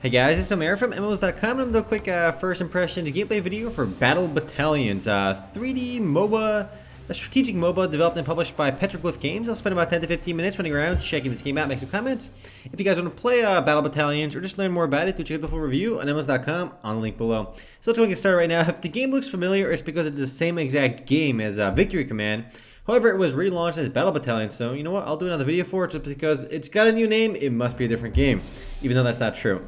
Hey guys, it's Omer from MMOs.com, and I'm doing a quick first impressions gameplay video for Battalions, 3D MOBA, a strategic MOBA developed and published by Petroglyph Games. I'll spend about 10 to 15 minutes running around, checking this game out, make some comments. If you guys want to play Battalions or just learn more about it, do check out the full review on MMOs.com on the link below. So let's go and get started right now. If the game looks familiar, it's because it's the same exact game as Victory Command. However, it was relaunched as Battle Battalion, so you know what, I'll do another video for it just because it's got a new name, it must be a different game, even though that's not true.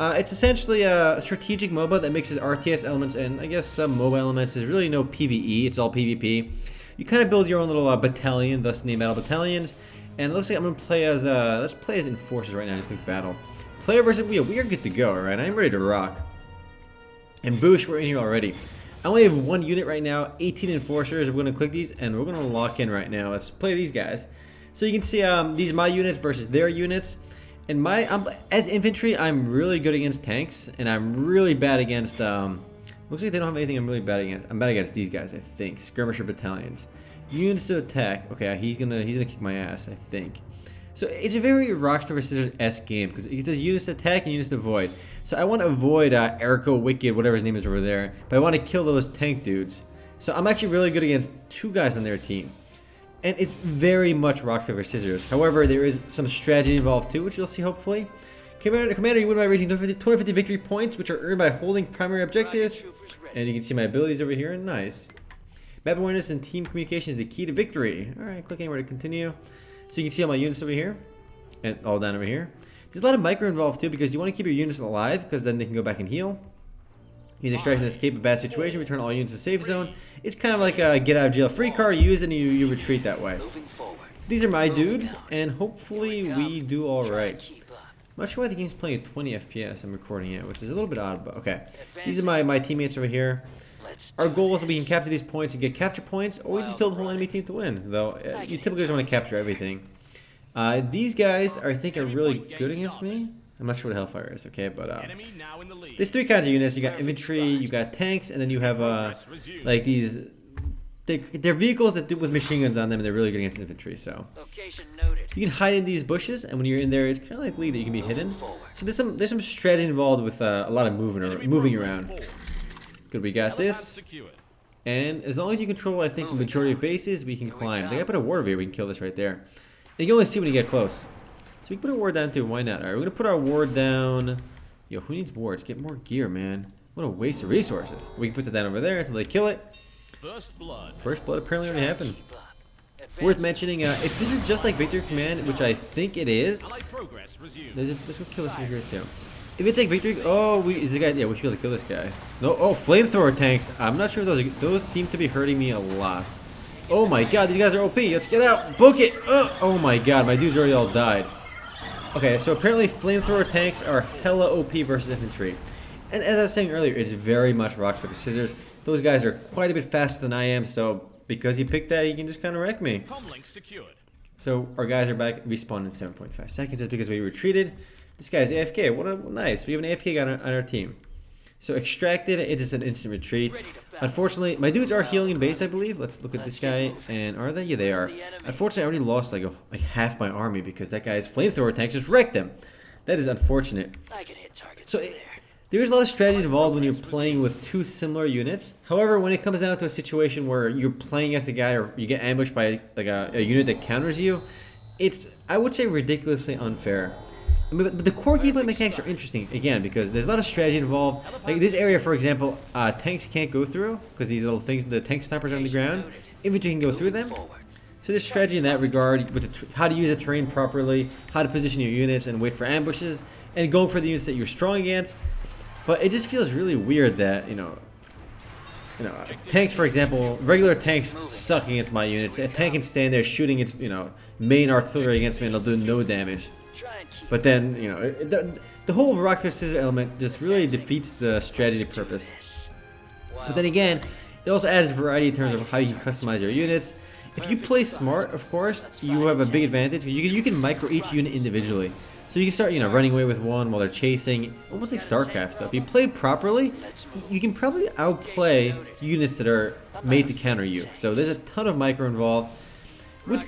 It's essentially a strategic MOBA that mixes RTS elements and I guess some MOBA elements. There's really no PvE, it's all PvP. You kind of build your own little battalion, thus the name Battle Battalions. And it looks like I'm going to play as, let's play as Enforcers right now in a quick battle. Player versus wheel, we are good to go, alright? I'm ready to rock. And boosh, we're in here already. I only have one unit right now, 18 Enforcers. We're going to click these and we're going to lock in right now. Let's play these guys. So you can see these are my units versus their units. And as infantry, I'm really good against tanks, and I'm really bad against, looks like they don't have anything I'm really bad against. I'm bad against these guys, I think. Skirmisher battalions. Units to attack. Okay, he's gonna kick my ass, I think. So it's a very rock, paper, scissors-esque game, because it says units to attack and units to avoid. So I want to avoid Erico Wicked, whatever his name is over there, but I want to kill those tank dudes. So I'm actually really good against two guys on their team. And it's very much rock, paper, scissors. However, there is some strategy involved too, which you'll see hopefully. Commander, you win by reaching 250 victory points, which are earned by holding primary objectives. And you can see my abilities over here. Nice. Map awareness and team communication is the key to victory. Alright, click anywhere to continue. So you can see all my units over here. And all down over here. There's a lot of micro involved too, because you want to keep your units alive, because then they can go back and heal. Use extraction to escape a bad situation, return all units to safe zone. It's kind of like a get out of jail free card. You use it and you retreat that way. So these are my dudes, and hopefully we do alright. I'm not sure why the game's playing at 20 FPS. I'm recording it, which is a little bit odd, but okay. These are my teammates over here. Our goal is that we can capture these points and get capture points, or we just kill the whole enemy team to win. Though you typically just want to capture everything. These guys, I think, are really good against me. I'm not sure what Hellfire is, okay, but there's three kinds of units. You got infantry, you got tanks, and then you have like these. They're vehicles that do with machine guns on them, and they're really good against infantry. So you can hide in these bushes, and when you're in there, it's kind of like League that you can be hidden. So there's some strategy involved with a lot of moving around. Good, we got this. And as long as you control, I think, the majority of bases, we can climb. I think I put a ward over here. We can kill this right there. And you can only see when you get close. So we can put our ward down too, why not? Alright, we're gonna put our ward down. Yo, who needs wards? Get more gear, man. What a waste of resources. We can put that down over there until they kill it. First blood apparently already happened. Worth mentioning, if this is just like Victory Command, which I think it is. Let's go kill this over here too. If it's like Victory, is the guy? Yeah, we should be able to kill this guy. No, flamethrower tanks. I'm not sure if those seem to be hurting me a lot. Oh my god, these guys are OP. Let's get out. Book it. Oh my god, my dudes already all died. Okay, so apparently flamethrower tanks are hella OP versus infantry. And as I was saying earlier, it's very much rock, paper, scissors. Those guys are quite a bit faster than I am, so because he picked that, he can just kind of wreck me. So our guys are back, respawned in 7.5 seconds just because we retreated. This guy's AFK. What a nice. We have an AFK guy on our team. So extracted, it is an instant retreat. Unfortunately, my dudes are healing in base, I believe. Let's look at this guy. And are they? Yeah, they are. Unfortunately, I already lost like half my army because that guy's flamethrower tanks just wrecked them. That is unfortunate. So there's a lot of strategy involved when you're playing with two similar units. However, when it comes down to a situation where you're playing as a guy or you get ambushed by like a unit that counters you, it's, I would say, ridiculously unfair. But the core gameplay mechanics are interesting, again, because there's a lot of strategy involved. Like this area, for example, tanks can't go through, because these little things, the tank snipers are on the ground. Infantry can go through them. So there's strategy in that regard, with how to use the terrain properly, how to position your units and wait for ambushes, and going for the units that you're strong against. But it just feels really weird that, you know, tanks, for example, regular tanks suck against my units. A tank can stand there shooting its, main artillery against me and it'll do no damage. But then, the whole rock, paper, scissors element just really defeats the strategy purpose. But then again, it also adds variety in terms of how you can customize your units. If you play smart, of course, you have a big advantage. You can micro each unit individually. So you can start, running away with one while they're chasing, almost like StarCraft. So if you play properly, you can probably outplay units that are made to counter you. So there's a ton of micro involved, which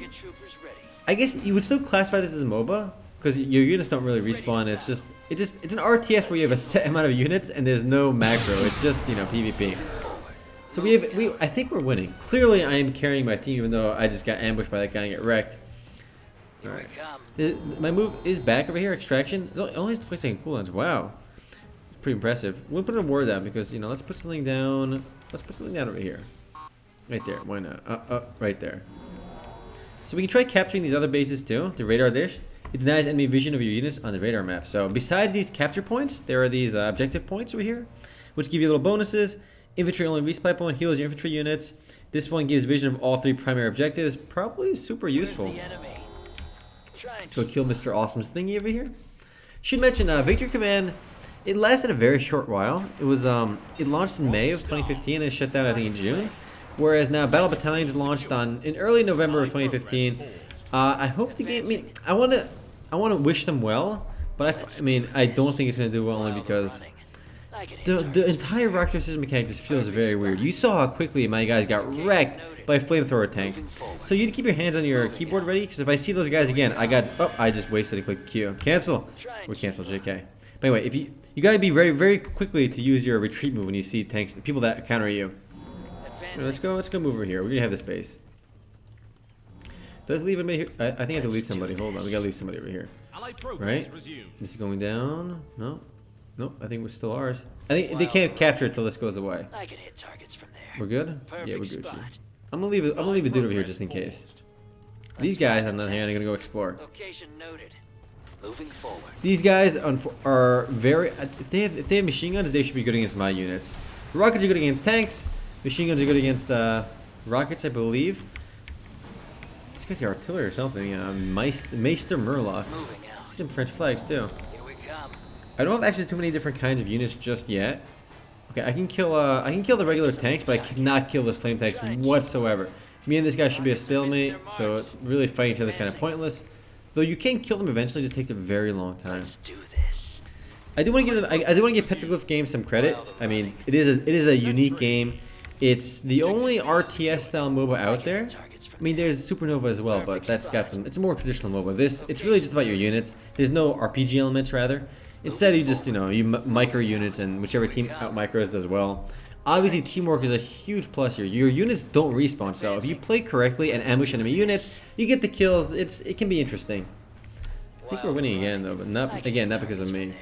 I guess you would still classify this as a MOBA. Because your units don't really respawn, it's just it's an RTS where you have a set amount of units and there's no macro. It's just, you know, PvP. So I think we're winning. Clearly, I am carrying my team, even though I just got ambushed by that guy and get wrecked. All right. My move is back over here. Extraction. It only has 20 second cooldowns. Wow. Pretty impressive. We'll put a ward down because, you know, let's put something down. Let's put something down over here. Right there. Why not? Right there. So we can try capturing these other bases too. The radar dish. It denies enemy vision of your units on the radar map. So besides these capture points, there are these objective points over here, which give you little bonuses. Infantry only resupply point heals your infantry units. This one gives vision of all 3 primary objectives. Probably super useful. Let's go kill Mr. Awesome's thingy over here. Should mention Victory Command. It lasted a very short while. It was it launched in May of 2015 and shut down I think in June. Whereas now Battle Battalions launched in early November of 2015. I hope the game. I mean, I want to wish them well, but I mean, I don't think it's going to do well only because the entire rocket system mechanic just feels very weird. You saw how quickly my guys got wrecked by flamethrower tanks. So you need to keep your hands on your keyboard ready, because if I see those guys again, I just wasted a click Q. Cancel. We cancel JK. But anyway, if you gotta be very, very quickly to use your retreat move when you see tanks, the people that counter you. Let's go move over here. We're gonna have this base. Does leave anybody here? I think I have to leave somebody. Hold on, we gotta leave somebody over here. Right? This is going down. No. Nope, I think we're still ours. I think they can't capture it till this goes away. We're good? Yeah, we're good. I'm gonna leave a dude over here just in case. These guys, on the other hand, are gonna go explore. These guys are very. If they have machine guns, they should be good against my units. Rockets are good against tanks. Machine guns are good against rockets, I believe. These guys got artillery or something. Meister Murloc. Some French flags too. I don't have actually too many different kinds of units just yet. Okay, I can kill the regular tanks, but I cannot kill those flame tanks whatsoever. Me and this guy should be a stalemate, so really fighting each other is kind of pointless. Though you can kill them eventually, it just takes a very long time. I do want to give them. I do want to give Petroglyph Games some credit. I mean, it is a unique game. It's the only RTS style MOBA out there. I mean, there's Supernova as well, but that's got some. It's a more traditional MOBA. It's really just about your units. There's no RPG elements, rather. Instead, you just, you micro units, and whichever team out micros does well. Obviously, teamwork is a huge plus here. Your units don't respawn, so if you play correctly and ambush enemy units, you get the kills. It can be interesting. I think we're winning again, though, but not because of me.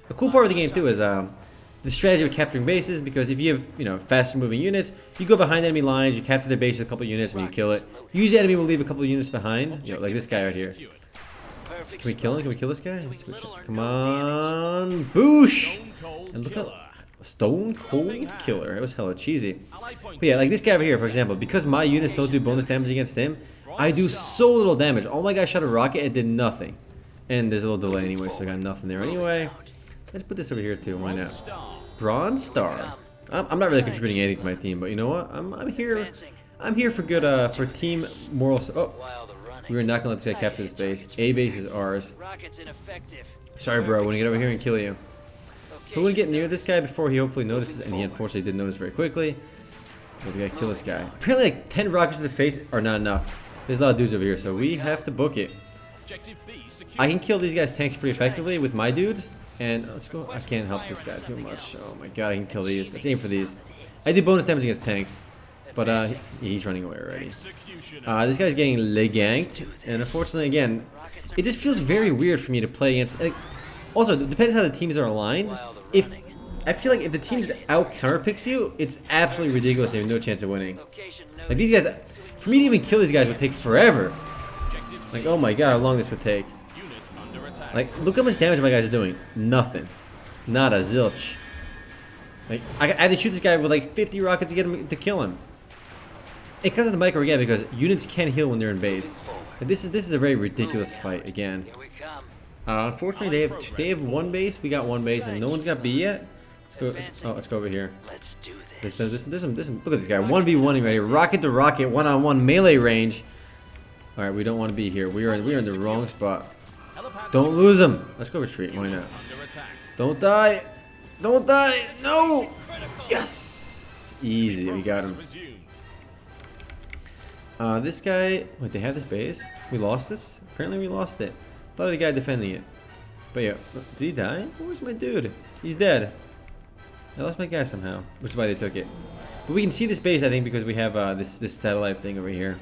A cool part of the game too is the strategy of capturing bases, because if you have faster moving units, you go behind enemy lines, you capture their base with a couple units, and you kill it. Usually, the enemy will leave a couple units behind, like this guy right here. So can we kill him? Can we kill this guy? Come on, boosh! And look how Stone Cold Killer. It was hella cheesy. But yeah, like this guy over here, for example, because my units don't do bonus damage against him, I do so little damage. All my guys shot a rocket, it did nothing. And there's a little delay anyway, so I got nothing there anyway. Let's put this over here too. Why not? Bronze Star. I'm not really contributing anything to my team, but you know what? I'm here. I'm here for good. For team moral. Oh, we are not gonna let this guy capture this base. A base is ours. Sorry, bro. I want to get over here and kill you. So we're gonna get near this guy before he hopefully notices, and he unfortunately did notice very quickly. So we gotta kill this guy. Apparently, like 10 rockets to the face are not enough. There's a lot of dudes over here, so we have to book it. I can kill these guys' tanks pretty effectively with my dudes. And let's go. I can't help this guy too much. Oh my god, I can kill these. Let's aim for these. I did bonus damage against tanks, but he's running away already. This guy's getting leganked, and unfortunately, again, it just feels very weird for me to play against. Like, also, depends how the teams are aligned. If I feel like if the teams out counterpicks you, it's absolutely ridiculous. You have no chance of winning. Like these guys, for me to even kill these guys would take forever. Like, oh my god, how long this would take. Like, look how much damage my guys are doing. Nothing. Not a zilch. Like, I had to shoot this guy with like 50 rockets to get him to kill him. It comes to the micro again because units can't heal when they're in base. And this is a very ridiculous fight again. Unfortunately, they have one base. We got one base, and no one's got B yet. Let's go over here. There's some, look at this guy. 1v1 right here. Rocket to rocket, one-on-one melee range. All right, we don't want to be here. We are in the wrong spot. Don't lose him. Let's go retreat. Why not? Don't die. Don't die. No. Yes. Easy. We got him. This guy. Wait, they have this base? We lost this? Apparently we lost it. Thought I had a guy defending it. But yeah, did he die? Where's my dude? He's dead. I lost my guy somehow, which is why they took it. But we can see this base, I think, because we have this satellite thing over here.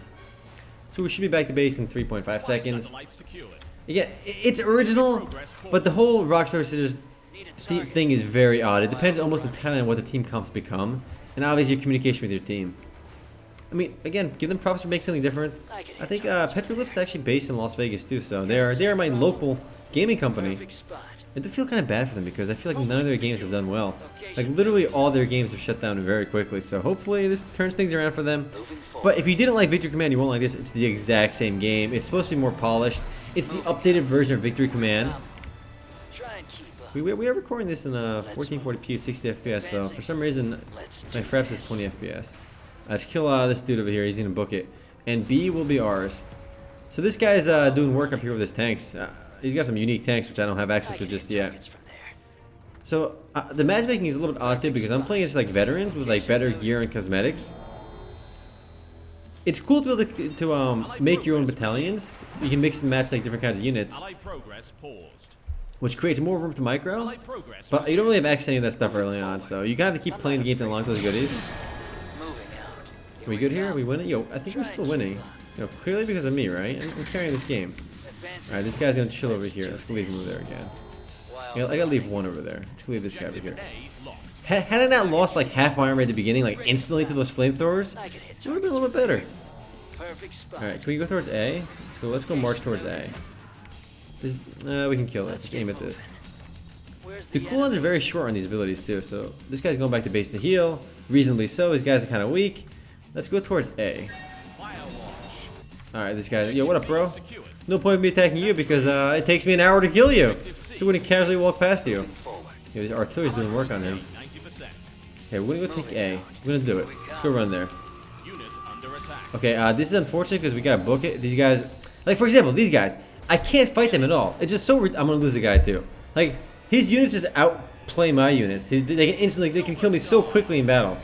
So we should be back to base in 3.5 seconds. Again, it's original, but the whole rock, paper, scissors thing is very odd. It depends almost entirely on what the team comps become, and obviously your communication with your team. I mean, again, give them props for making something different. I think Petroglyph's actually based in Las Vegas too, so they are my local gaming company. I do feel kind of bad for them because I feel like none of their games have done well. Like literally all their games have shut down very quickly, so hopefully this turns things around for them. But if you didn't like Victory Command, you won't like this. It's the exact same game. It's supposed to be more polished. It's the updated version of Victory Command. We are recording this in 1440p 60 FPS though. For some reason, my fraps is 20 FPS. Let's kill this dude over here. He's gonna book it, and B will be ours. So this guy's doing work up here with his tanks. He's got some unique tanks which I don't have access to just yet. So the matchmaking is a little bit odd too because I'm playing against like veterans with like better gear and cosmetics. It's cool to be able to make your own battalions. You can mix and match like different kinds of units, which creates more room to micro. But you don't really have access to any of that stuff early on, so you gotta have to keep playing the game to unlock those goodies. Are we good here? Are we winning? Yo, I think we're still winning. You know, clearly because of me, right? I'm carrying this game. Alright, this guy's gonna chill over here. Let's go leave him over there again. Yeah, I gotta leave one over there. Let's go leave this guy over here. Had I not lost like half my armor at the beginning, like instantly to those flamethrowers, it would have been a little bit better. Alright, can we go towards A? Let's go march towards A. We can kill this. Let's aim at this. The cooldowns are very short on these abilities too, so this guy's going back to base to heal. Reasonably so. These guys are kind of weak. Let's go towards A. Alright, this guy. Yo, what up, bro? No point in me attacking you because it takes me an hour to kill you. So we're gonna casually walk past you. Yeah, this artillery's doing work on him. Okay, we're gonna go take A. We're gonna do it. Let's go run there. Okay, this is unfortunate because we gotta book it. These guys, like for example, these guys, I can't fight them at all. It's just so I'm gonna lose the guy too. Like his units just outplay my units. They can instantly, they can kill me so quickly in battle.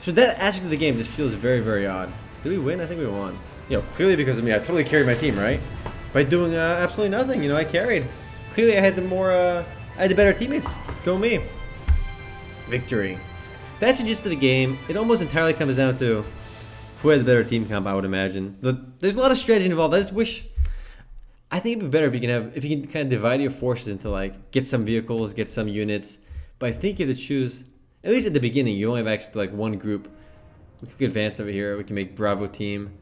So that aspect of the game just feels very, very odd. Did we win? I think we won. You know, clearly because of me. I totally carried my team, right? By doing absolutely nothing. You know, I carried. Clearly, I had I had the better teammates. Go me. Victory. That's the gist of the game. It almost entirely comes down to who had the better team comp, I would imagine. There's a lot of strategy involved. I just wish. I think it'd be better if you can kind of divide your forces into like get some vehicles, get some units. But I think you have to choose. At least at the beginning, you only have access to like one group. We can advance over here. We can make Bravo team.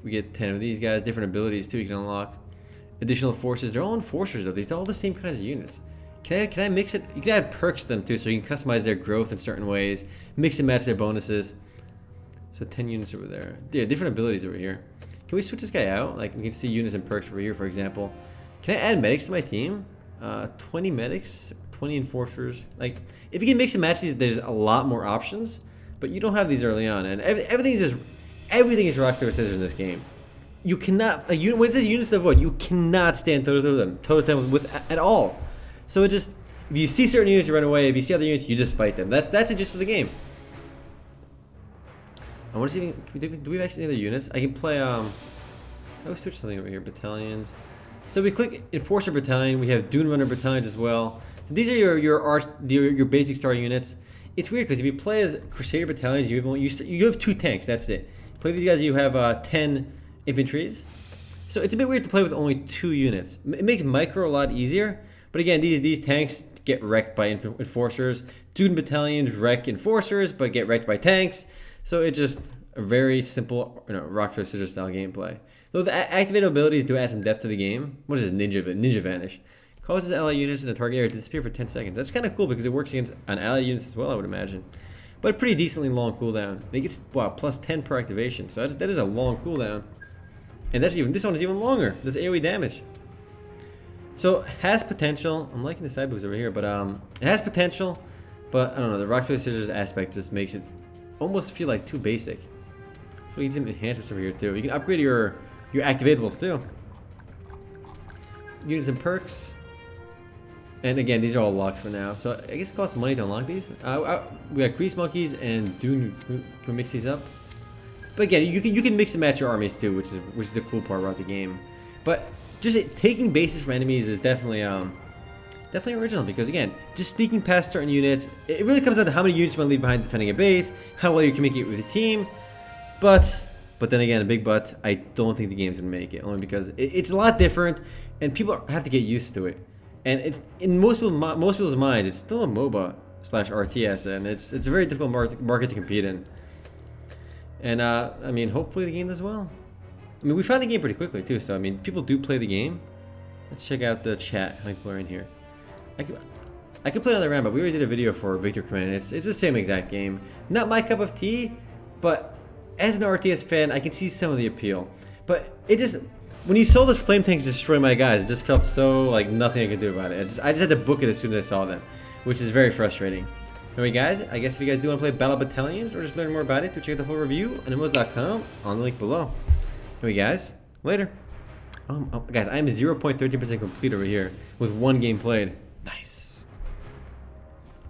We get 10 of these guys. Different abilities too. You can unlock additional forces. They're all enforcers though. These are all the same kinds of units. Can I mix it? You can add perks to them too, so you can customize their growth in certain ways. Mix and match their bonuses. So 10 units over there. Yeah, different abilities over here. Can we switch this guy out? Like we can see units and perks over here, for example. Can I add medics to my team? 20 medics, 20 enforcers. Like if you can mix and match these, there's a lot more options. But you don't have these early on, and everything is rock paper scissors in this game. You cannot when it says units to avoid, you cannot stand toe to toe with at all. So it just if you see certain units, you run away. If you see other units, you just fight them. That's the gist of the game. I want to see do we have actually any other units? I can play I will switch something over here. Battalions. So we click Enforcer Battalion. We have Dune Runner Battalions as well. So these are your basic star units. It's weird because if you play as Crusader Battalions, you have 2 tanks. That's it. Play these guys, you have 10 infantries. So it's a bit weird to play with only 2 units. It makes micro a lot easier. But again, these tanks get wrecked by enforcers. Dune Battalions wreck enforcers, but get wrecked by tanks. So it's just a very simple, rock paper scissors style gameplay. Though the activated abilities do add some depth to the game. What is this? Ninja Vanish. Causes allied units in the target area to disappear for 10 seconds. That's kind of cool because it works against allied units as well, I would imagine. But a pretty decently long cooldown. And it gets, wow, plus 10 per activation. So that is a long cooldown. And this one is even longer. That's AoE damage. So, has potential. I'm liking the side books over here, but it has potential. But, I don't know, the rock, paper, scissors aspect just makes it almost feel like too basic. So we need some enhancements over here too. You can upgrade your activatables too. Units and perks. And again, these are all locked for now. So I guess it costs money to unlock these. We got Grease Monkeys and Dune. Can we mix these up? But again, you can mix and match your armies too, which is the cool part about the game. But just taking bases from enemies is definitely original, because again, just sneaking past certain units, it really comes down to how many units you want to leave behind defending a base, how well you communicate with your team. But then again, a big but, I don't think the game's gonna make it, only because it's a lot different, and people have to get used to it. And it's in most people's minds, it's still a MOBA / RTS, and it's a very difficult market to compete in. And I mean, hopefully the game does well. I mean, we found the game pretty quickly too, so I mean, people do play the game. Let's check out the chat. How many people are in here? I could play another round, but we already did a video for Victor Command. It's the same exact game. Not my cup of tea, but as an RTS fan, I can see some of the appeal. But it just, when you saw those flame tanks destroy my guys, it just felt so like nothing I could do about it. I just had to book it as soon as I saw them, which is very frustrating. Anyway guys, I guess if you guys do want to play Battle Battalions or just learn more about it, do check out the full review on MMOs.com on the link below. Anyway guys, later. Guys, I am 0.13% complete over here with one game played. Nice.